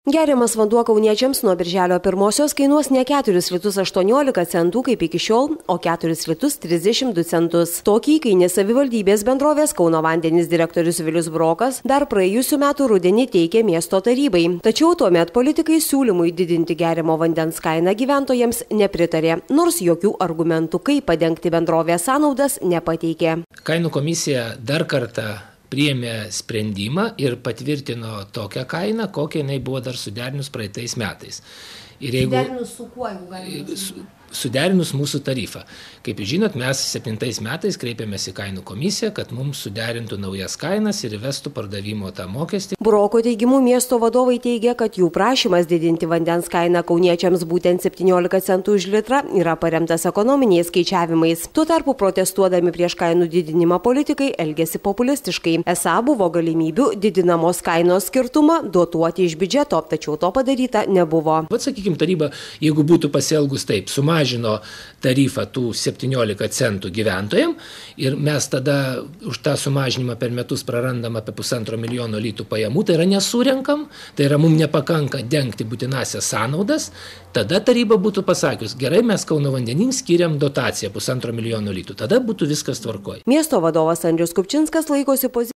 Geriamas vanduo kauniečiams nuo birželio 1 kainuos ne 4 litus 18 centų kaip iki šiol, o 4 litus 32 centus. Tokį įkainį savivaldybės bendrovės Kauno vandenys direktorius Vilius Brokas dar praėjusių metų rudenį teikė miesto tarybai. Tačiau tuomet politikai siūlymui didinti geriamo vandens kainą gyventojams nepritarė, nors jokių argumentų, kaip padengti bendrovės sąnaudas, nepateikė. Kainų komisija dar kartą priėmė sprendimą ir patvirtino tokią kainą, kokia jinai buvo dar suderinus praeitais metais. Suderinus su kuo, jeigu galima? Suderinus mūsų tarifą. Kaip žinot, mes 7 metais kreipėmės į kainų komisiją, kad mums suderintų naujas kainas ir įvestų pardavimo tą mokestį. Broko teigimu miesto vadovai teigia, kad jų prašymas didinti vandens kainą kauniečiams būtent 17 centų už litrą yra paremtas ekonominiais skaičiavimais. Tuo tarpu protestuodami prieš kainų didinimą politikai elgėsi populistiškai. Esą buvo galimybių didinamos kainos skirtumą dotuoti iš biudžeto, tačiau to padaryta nebuvo. Vat, sakykime, taryba, jeigu būtų pasielgus taip, sumažino tarifą tų 17 centų gyventojams ir mes tada už tą sumažinimą per metus prarandam apie 1,5 milijono litų pajamų, tai yra nesurenkam, tai yra mums nepakanka dengti būtinasias sąnaudas, tada taryba būtų pasakius, gerai, mes Kauno vandenims skiriam dotaciją 1,5 milijono litų, tada būtų viskas tvarkoj. Miesto vadovas Andrius Kupčinskas laikosi pozicijos.